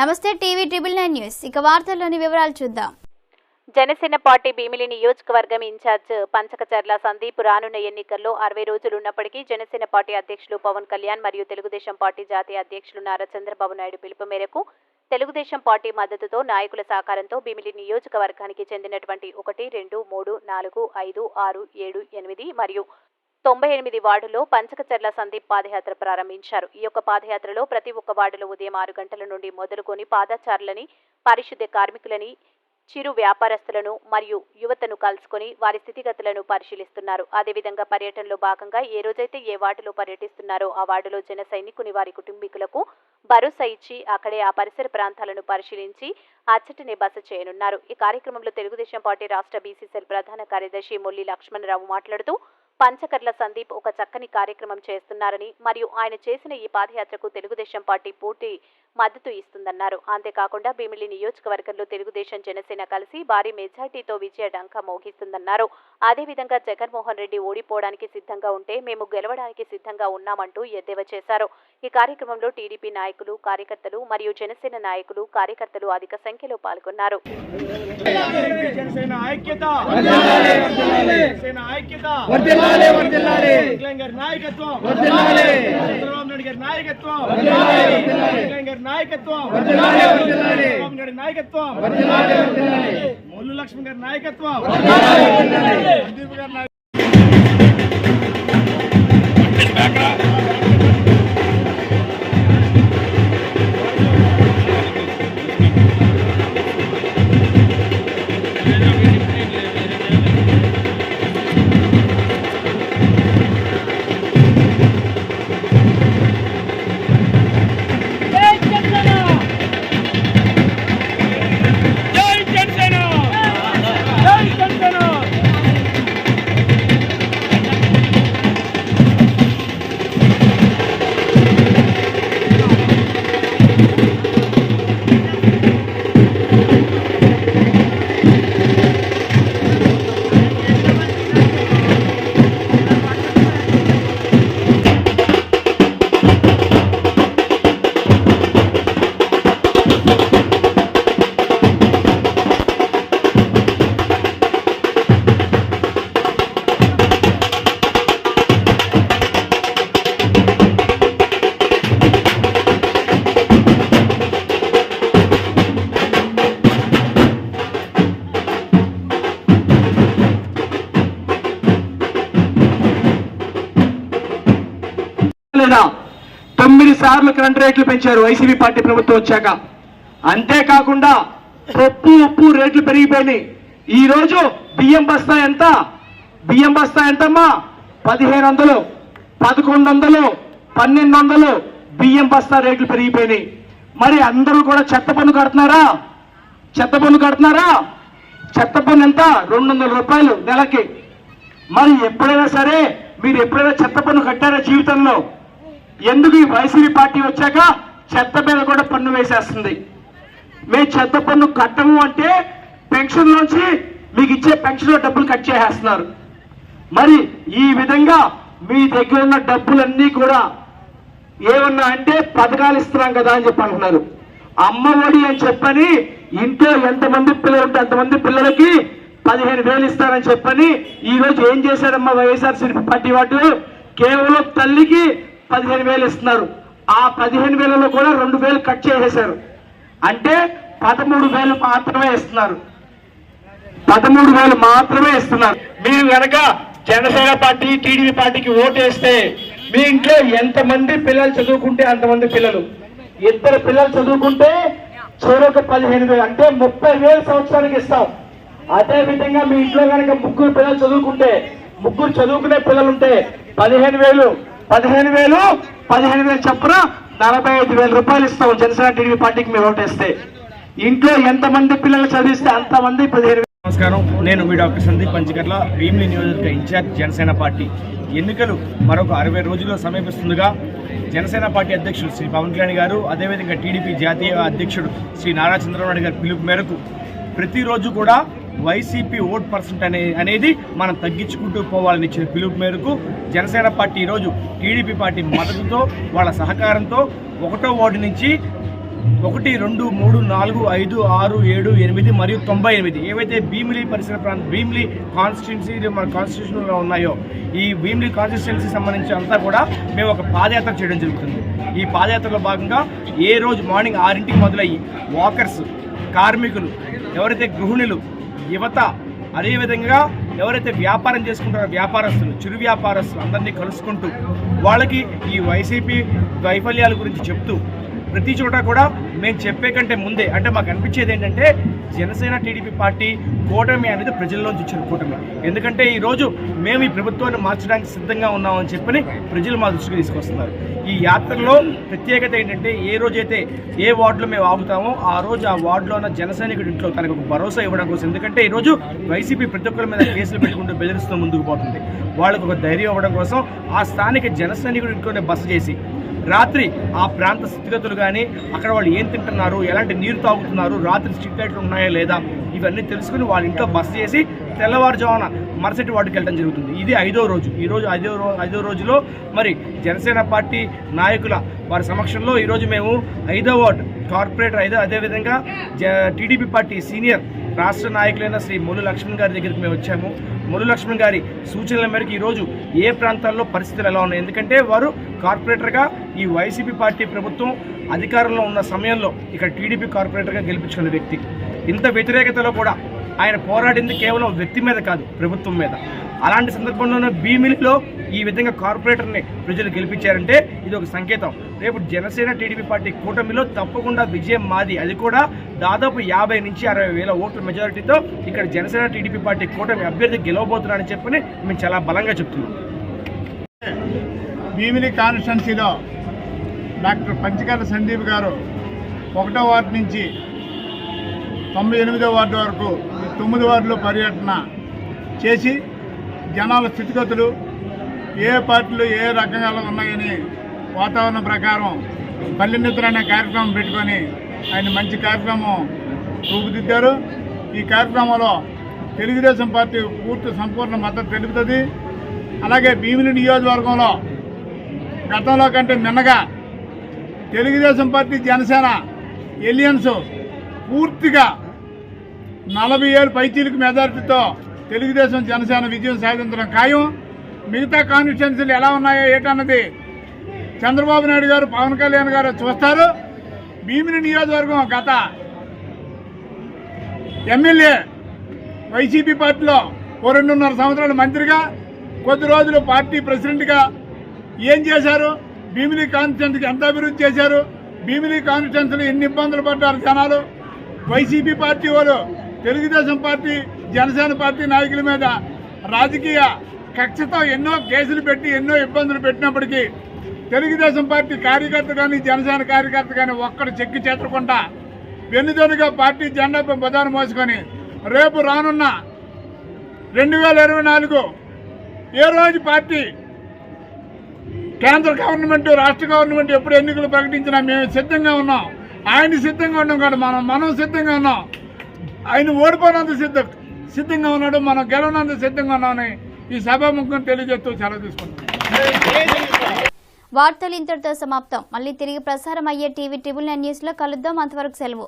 నమస్తే TV TNN news ఇక వార్తల్లోని వివరాలు చూద్దాం. జనసేన పార్టీ భీమిలి నియోజకవర్గం ఇన్ఛార్జ్ పంచకచర్ల సందీప్ రానున్న ఎన్నికల్లో 60 రోజులు ఉన్నప్పటికీ జనసేన పార్టీ అధ్యక్షులు పవన్ కళ్యాణ్ మరియు తెలుగుదేశం పార్టీ జాతీయ అధ్యక్షులు నారా చంద్రబాబు నాయుడు పిలుపు మేరకు తెలుగుదేశం పార్టీ మద్దతుతో నాయకుల సహకారంతో భీమిలి నియోజకవర్గానికి చెందినటువంటి 1, 2, 3, 4, 5, 6, 7, 8 మరియు 98 వార్డులో పంచకచర్ల సందీప్ పాదయాత్ర ప్రారంభించారు. ఈ యొక్క పాదయాత్రలో ప్రతి ఒక్క వార్డులో ఉదయం 6 గంటల నుండి మొదలుకొని పాదచారులని, పారిశుద్ధ్య కార్మికులని, చిరు వ్యాపారస్తులను మరియు యువతను కలుసుకొని వారి స్థితిగతులను పరిశీలిస్తున్నారు. అదేవిధంగా పర్యటనలో భాగంగా ఏ రోజైతే ఏ వార్డులో పర్యటిస్తున్నారో ఆ వార్డులో జన సైనికుని వారి కుటుంబీకులకు భరోసా ఇచ్చి అక్కడే ఆ పరిసర ప్రాంతాలను పరిశీలించి అచ్చటినే బస చేయనున్నారు. ఈ కార్యక్రమంలో తెలుగుదేశం పార్టీ రాష్ట్ర బీసీసీఎల్ ప్రధాన కార్యదర్శి మొల్లి లక్ష్మణరావు మాట్లాడుతూ పంచకర్ల సందీప్ ఒక చక్కని కార్యక్రమం చేస్తున్నారని మరియు ఆయన చేసిన ఈ పాదయాత్రకు తెలుగుదేశం పార్టీ పూర్తి మద్దతు ఇస్తుందన్నారు. అంతేకాకుండా భీమిలి నియోజకవర్గంలో తెలుగుదేశం జనసేన కలిసి భారీ మెజార్టీతో విజయ డంకా మోగిస్తుందన్నారు. అదేవిధంగా జగన్మోహన్ రెడ్డి ఓడిపోవడానికి సిద్ధంగా ఉంటే మేము గెలవడానికి సిద్ధంగా ఉన్నామంటూ ఎద్దేవా చేశారు. ఈ కార్యక్రమంలో టీడీపీ నాయకులు, కార్యకర్తలు మరియు జనసేన నాయకులు, కార్యకర్తలు అధిక సంఖ్యలో పాల్గొన్నారు. మొల్లు లక్ష్మణ్ గారి నాయకత్వం లేదా 9 సార్లు కరెంట్ రేట్లు పెంచారు వైసీపీ పార్టీ ప్రభుత్వం వచ్చాక. అంతేకాకుండా పప్పు ఉప్పు రేట్లు పెరిగిపోయినాయి. ఈ రోజు బియ్యం బస్తా ఎంతమ్మా? 1500, 1100, 1200 బియ్యం బస్తా రేట్లు పెరిగిపోయినాయి. మరి అందరూ కూడా చెత్త పన్ను కడుతున్నారా? చెత్త పన్ను ఎంత? 200 రూపాయలు నెలకి. మరి ఎప్పుడైనా సరే మీరు ఎప్పుడైనా చెత్త పన్ను కట్టారా జీవితంలో? ఎందుకు ఈ వైసీపీ పార్టీ వచ్చాక చెత్త మీద కూడా పన్ను వేసేస్తుంది. మేము చెత్త పన్ను కట్టము అంటే పెన్షన్ నుంచి మీకు ఇచ్చే పెన్షన్లో డబ్బులు కట్ చేసేస్తున్నారు. మరి ఈ విధంగా మీ దగ్గర ఉన్న డబ్బులన్నీ కూడా ఏమన్నా అంటే పథకాలు ఇస్తున్నాం కదా అని చెప్పి అంటున్నారు. అమ్మ ఒడి అని చెప్పని ఇంట్లో ఎంతమంది పిల్లలు ఉంటే అంతమంది పిల్లలకి 15,000 ఇస్తారని చెప్పని ఈ రోజు ఏం చేశారమ్మా వైఎస్ఆర్సీపీ పార్టీ వాళ్ళు? కేవలం తల్లికి 15,000 ఇస్తున్నారు. ఆ 15,000లో కూడా 2,000 కట్ చేసేశారు. అంటే 13,000 మాత్రమే ఇస్తున్నారు. 13,000 మాత్రమే ఇస్తున్నారు. మీరు కనుక జనసేన పార్టీ, టీడీపీ పార్టీకి ఓటు వేస్తే మీ ఇంట్లో ఎంతమంది పిల్లలు చదువుకుంటే అంతమంది పిల్లలు, 2 పిల్లలు చదువుకుంటే చెరొక 15,000 అంటే 30,000 సంవత్సరానికి ఇస్తాం. అదే విధంగా మీ ఇంట్లో కనుక 3 పిల్లలు చదువుకుంటే, 3 చదువుకునే పిల్లలుంటే 15,000 చొప్పున 45,000 రూపాయలు ఇస్తాం జనసేన టీడీపీ పార్టీకి మీరు ఓటేస్తే. ఇంట్లో ఎంతమంది పిల్లలు చదివిస్తే అంతమంది 15,000. నమస్కారం, నేను మీ డాక్టర్ సందీప్ పంచకర్ల, భీమిలి నియోజకవర్గ ఇన్ఛార్జ్ జనసేన పార్టీ. ఎన్నికలు మరొక 60 రోజుల్లో సమీపిస్తుండగా జనసేన పార్టీ అధ్యక్షుడు శ్రీ పవన్ కళ్యాణ్ గారు, అదేవిధంగా టీడీపీ జాతీయ అధ్యక్షుడు శ్రీ నారా చంద్రబాబు నాయుడు గారి పిలుపు మేరకు ప్రతిరోజు కూడా వైసీపీ ఓట్ పర్సెంట్ అనేది మనం తగ్గించుకుంటూ పోవాలని ఇచ్చిన పిలుపు మేరకు జనసేన పార్టీ ఈరోజు టీడీపీ పార్టీ మద్దతుతో, వాళ్ళ సహకారంతో 1వ వార్డు నుంచి 1, 2, 3, 4, 5, 6, 7, 8 మరియు 98 ఏవైతే భీమిలి పరిసర ప్రాంతం భీమిలి కాన్స్టిట్యున్సీ మన కాన్స్టిట్యూషన్లో ఉన్నాయో ఈ భీమిలి కాన్స్టిట్యున్సీ సంబంధించి అంతా కూడా మేము ఒక పాదయాత్ర చేయడం జరుగుతుంది. ఈ పాదయాత్రలో భాగంగా ఏ రోజు మార్నింగ్ 6ంటికి మొదలయ్యి వాకర్స్, కార్మికులు, ఎవరైతే గృహిణులు, యువత, అదేవిధంగా ఎవరైతే వ్యాపారం చేసుకుంటారో వ్యాపారస్తులు, చిరు వ్యాపారస్తులు అందరినీ కలుసుకుంటూ వాళ్ళకి ఈ వైసీపీ వైఫల్యాల గురించి చెప్తూ ప్రతి చోట కూడా మేము చెప్పే కంటే ముందే అంటే మాకు అనిపించేది ఏంటంటే జనసేన టీడీపీ పార్టీ కూటమి అనేది ప్రజల్లోంచి వచ్చిన కూటమి. ఎందుకంటే ఈరోజు మేము ఈ ప్రభుత్వాన్ని మార్చడానికి సిద్ధంగా ఉన్నామని చెప్పని ప్రజలు మా దృష్టికి తీసుకొస్తున్నారు. ఈ యాత్రలో ప్రత్యేకత ఏంటంటే ఏ రోజైతే ఏ వార్డులో మేము ఆగుతామో ఆ రోజు ఆ వార్డులో ఉన్న జనసైనికుడి ఇంట్లో తనకు ఒక భరోసా ఇవ్వడం కోసం. ఎందుకంటే ఈరోజు వైసీపీ ప్రతి ఒక్కరి మీద కేసులు పెట్టుకుంటూ బెదిరిస్తూ ముందుకు పోతుంది. వాళ్ళకు ఒక ధైర్యం ఇవ్వడం కోసం ఆ స్థానిక జనసైనికుడి ఇంట్లోనే బస చేసి రాత్రి ఆ ప్రాంత స్థితిగతులు కానీ అక్కడ వాళ్ళు ఏం తింటున్నారు, ఎలాంటి నీరు తాగుతున్నారు, రాత్రి స్ట్రీట్ లైట్లు ఉన్నాయా లేదా ఇవన్నీ తెలుసుకుని వాళ్ళ ఇంట్లో బస చేసి తెల్లవారుజామున మరుసటి వార్డుకి వెళ్ళడం జరుగుతుంది. ఇది 5వ రోజు. ఈరోజు 5వ రోజులో మరి జనసేన పార్టీ నాయకుల వారి సమక్షంలో ఈరోజు మేము 5వ వార్డు కార్పొరేటర్ అదేవిధంగా టీడీపీ పార్టీ సీనియర్ రాష్ట్ర నాయకులైన శ్రీ మొల్లు లక్ష్మణ్ గారి దగ్గరికి మేము వచ్చాము. మొల్లు లక్ష్మణ్ గారి సూచనల మేరకు ఈరోజు ఏ ప్రాంతాల్లో పరిస్థితులు ఎలా ఉన్నాయి, ఎందుకంటే వారు కార్పొరేటర్గా ఈ వైసీపీ పార్టీ ప్రభుత్వం అధికారంలో ఉన్న సమయంలో ఇక్కడ టీడీపీ కార్పొరేటర్గా గెలిపించుకున్న వ్యక్తి. ఇంత వ్యతిరేకతలో కూడా ఆయన పోరాడింది కేవలం వ్యక్తి మీద కాదు, ప్రభుత్వం మీద. అలాంటి సందర్భంలోనే భీమిలిలో ఈ విధంగా కార్పొరేటర్ని ప్రజలు గెలిపించారంటే ఇది ఒక సంకేతం. రేపు జనసేన టీడీపీ పార్టీ కూటమిలో తప్పకుండా విజయం మాది. అది కూడా దాదాపు 50 నుంచి 60 వేల ఓట్ల మెజారిటీతో ఇక్కడ జనసేన టీడీపీ పార్టీ కూటమి అభ్యర్థి గెలవబోతున్నారని చెప్పని మేము చాలా బలంగా చెప్తున్నాం. భీమిలి కాన్స్టిట్యున్సీలో డాక్టర్ పంచకర్ల సందీప్ గారు 1వ వార్డు నుంచి 98వ వార్డు వరకు 9 వార్డులో పర్యటన చేసి జనాల స్థితిగతులు ఏ పార్టీలు ఏ రకంగా ఉన్నాయని వాతావరణం ప్రకారం పల్లెనిద్ర అనే కార్యక్రమం పెట్టుకొని ఆయన మంచి కార్యక్రమం రూపుదిద్దారు. ఈ కార్యక్రమంలో తెలుగుదేశం పార్టీ పూర్తి సంపూర్ణ మద్దతు తెలుపుతుంది. అలాగే భీమిలి నియోజకవర్గంలో గతంలో కంటే మిన్నగా తెలుగుదేశం పార్టీ జనసేన ఎలియన్స్ పూర్తిగా 47 పైచీలకు మెజారిటీతో తెలుగుదేశం జనసేన విజయం సాధించడం ఖాయం. మిగతా కాన్స్టిట్యున్సీలు ఎలా ఉన్నాయో ఏటన్నది చంద్రబాబు నాయుడు గారు, పవన్ కళ్యాణ్ గారు చూస్తారు. భీమిలి నియోజకవర్గం గత ఎమ్మెల్యే వైసీపీ పార్టీలో 2.5 సంవత్సరాలు మంత్రిగా, కొద్ది రోజులు పార్టీ ప్రెసిడెంట్గా ఏం చేశారు, భీమిలి కాన్స్టిట్యున్సీకి ఎంత అభివృద్ధి చేశారు, భీమిలి కాన్స్టిట్యున్సీలో ఎన్ని ఇబ్బందులు పడ్డారు జనాలు. వైసీపీ పార్టీ వాళ్ళు తెలుగుదేశం పార్టీ జనసేన పార్టీ నాయకుల మీద రాజకీయ కక్షతో ఎన్నో కేసులు పెట్టి ఎన్నో ఇబ్బందులు పెట్టినప్పటికీ తెలుగుదేశం పార్టీ కార్యకర్త కానీ జనసేన కార్యకర్త కానీ ఒక్కడు చెక్కి చేతుకుంటా వెన్నుదన్నుగా పార్టీ జెండాపై బదాను మోసుకొని రేపు రానున్న 2024 ఏ రోజు పార్టీ కేంద్ర గవర్నమెంట్, రాష్ట్ర గవర్నమెంట్ ఎప్పుడు ఎన్నికలు ప్రకటించినా మేము సిద్ధంగా ఉన్నాం. ఆయన సిద్ధంగా ఉన్నాం కాదు, మనం సిద్ధంగా ఉన్నాం. ఆయన ఓడిపోయినంత సిద్ధంగా ఉన్నాడు, మనం గెలవనంత సిద్ధంగా ఉన్నామని ఈ సభాముఖం తెలియజేస్తూ సెలవు తీసుకుంటాం. వార్తలు ఇంతటితో సమాప్తం. మళ్ళీ తిరిగి ప్రసారం అయ్యే టీవీ 9 న్యూస్లో కలుద్దాం. అంతవరకు సెలవు.